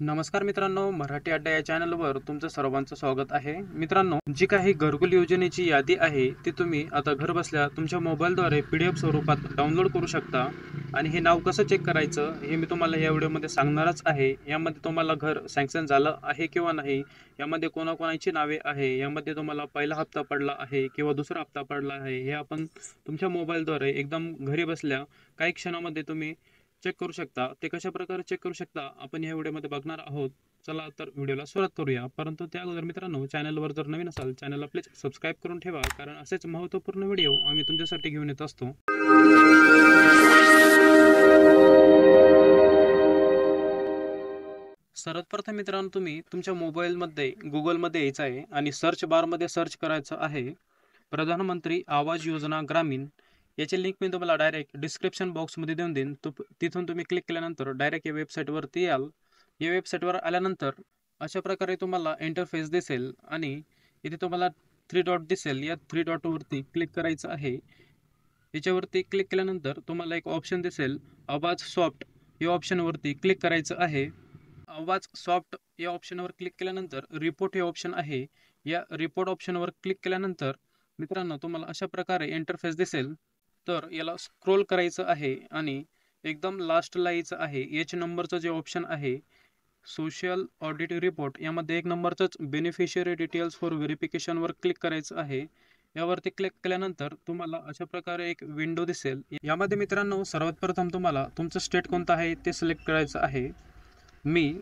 नमस्कार मित्रांनो, मराठी अड्डा या चॅनलवर तुमचं सर्वांचं स्वागत आहे. मित्रांनो, जी काही घरकुल योजनेची यादी आहे ती तुम्ही आता घर बसल्या तुमच्या मोबाईलद्वारे PDF स्वरूपात डाउनलोड करू शकता. आणि हे नाव कसं चेक करायचं हे मी तुम्हाला या व्हिडिओमध्ये सांगणारच आहे. यामध्ये तुम्हाला घर सँक्शन झालं आहे किंवा नाही, यामध्ये कोणाकोणाची नावे आहे, यामध्ये तुम्हाला पहिला हप्ता पडला आहे किंवा दुसरा हप्ता पडला आहे, हे आपण तुमच्या मोबाईलद्वारे एकदम घरी बसल्या काही क्षणामध्ये तुम्ही चेक करू शकता. ते कशा प्रकारे चेक करू शकता आपण या व्हिडिओमध्ये बघणार आहोत. चला तर व्हिडिओला सुरुवात करूया. परंतु त्या अगोदर मित्रांनो, चॅनलवर जर नवीन असाल चॅनलला प्लीज सबस्क्राईब करून ठेवा, कारण असेच महत्त्वपूर्ण व्हिडिओ आम्ही तुमच्यासाठी घेऊन येत असतो. सर्वात प्रथम मित्रांनो, तुम्ही तुमच्या मोबाईलमध्ये गुगलमध्ये यायचं आहे आणि सर्च बारमध्ये सर्च करायचं आहे प्रधानमंत्री आवाज योजना ग्रामीण. याची लिंक मी तुम्हाला डायरेक्ट डिस्क्रिप्शन बॉक्समध्ये देऊन देईन. तिथून तुम्ही क्लिक केल्यानंतर डायरेक्ट या वेबसाईटवरती याल. या वेबसाईटवर आल्यानंतर अशा प्रकारे तुम्हाला इंटरफेस दिसेल आणि इथे तुम्हाला 3 डॉट दिसेल. या 3 डॉटवरती क्लिक करायचं आहे. याच्यावरती क्लिक केल्यानंतर तुम्हाला एक ऑप्शन दिसेल आवाज सॉफ्ट. या ऑप्शनवरती क्लिक करायचं आहे. आवाज सॉफ्ट या ऑप्शनवर क्लिक केल्यानंतर रिपोर्ट हे ऑप्शन आहे. या रिपोर्ट ऑप्शनवर क्लिक केल्यानंतर मित्रांनो तुम्हाला अशा प्रकारे इंटरफेस दिसेल. तर याला स्क्रोल करायचं आहे आणि एकदम लास्टला यायचं आहे. एच नंबरचं जे ऑप्शन आहे सोशल ऑडिट रिपोर्ट, यामध्ये 1 नंबरचंच बेनिफिशियरी डिटेल्स फॉर व्हेरिफिकेशनवर क्लिक करायचं आहे. यावरती क्लिक केल्यानंतर तुम्हाला अशा प्रकारे एक विंडो दिसेल. यामध्ये मित्रांनो सर्वात प्रथम तुम्हाला तुमचं स्टेट कोणतं आहे ते सिलेक्ट करायचं आहे. मी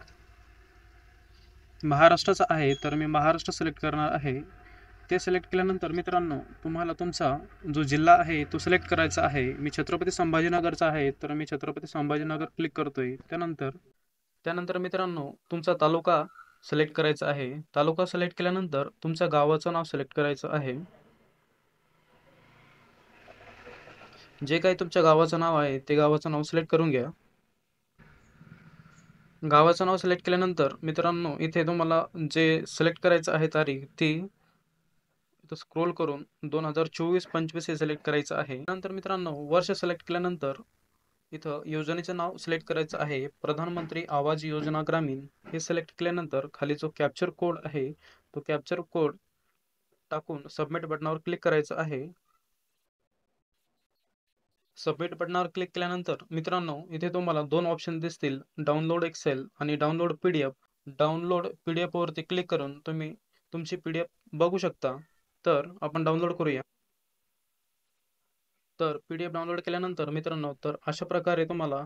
महाराष्ट्राचा आहे तर मी महाराष्ट्र सिलेक्ट करणार आहे. ते सिलेक्ट केल्यानंतर मित्रांनो तुम्हाला तुमचा जो जिल्हा आहे तो सिलेक्ट करायचा आहे. मी छत्रपती संभाजीनगरचा आहे तर मी छत्रपती संभाजीनगर क्लिक करतोय. त्यानंतर मित्रांनो तुमचा तालुका सिलेक्ट करायचा आहे. तालुका सिलेक्ट केल्यानंतर तुमच्या गावाचं नाव सिलेक्ट करायचं आहे. जे काही तुमच्या गावाचं नाव आहे ते गावाचं नाव सिलेक्ट करून घ्या. गावाचं नाव सिलेक्ट केल्यानंतर मित्रांनो इथे तुम्हाला जे सिलेक्ट करायचं आहे तारीख ती इथं स्क्रोल करून 2024-25 हे सिलेक्ट करायचं आहे. नंतर मित्रांनो वर्ष सिलेक्ट केल्यानंतर इथं योजनेचं नाव सिलेक्ट करायचं आहे. प्रधानमंत्री आवाज योजना ग्रामीण हे सिलेक्ट केल्यानंतर खाली जो कॅप्चर कोड आहे तो कॅप्चर कोड टाकून सबमिट बटनावर क्लिक करायचं आहे. सबमिट बटनावर क्लिक केल्यानंतर मित्रांनो इथे तुम्हाला 2 ऑप्शन दिसतील, डाउनलोड एक्सेल आणि डाउनलोड PDF. डाउनलोड PDF वरती क्लिक करून तुम्ही तुमची PDF बघू शकता. तर आपण डाउनलोड करूया. तर PDF डाउनलोड केल्यानंतर मित्रांनो तर अशा प्रकारे तुम्हाला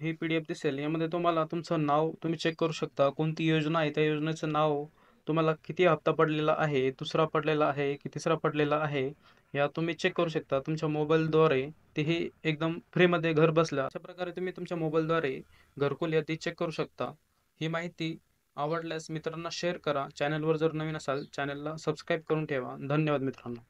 ही PDF दिसेल. यामध्ये तुम्हाला तुमचं नाव तुम्ही चेक करू शकता. कोणती योजना आहे त्या योजनेचं नाव, तुम्हाला किती हप्ता पडलेला आहे, दुसरा पडलेला आहे की तिसरा पडलेला आहे, या तुम्ही चेक करू शकता तुमच्या मोबाईलद्वारे. तेही एकदम फ्रीमध्ये घर बसल्या. अशा प्रकारे तुम्ही तुमच्या मोबाईलद्वारे घरकुल यादी चेक करू शकता. ही माहिती आवडल्यास मित्रांना शेअर करा. चॅनलवर जर नवीन असाल चॅनलला सबस्क्राईब करून ठेवा. धन्यवाद मित्रांनो.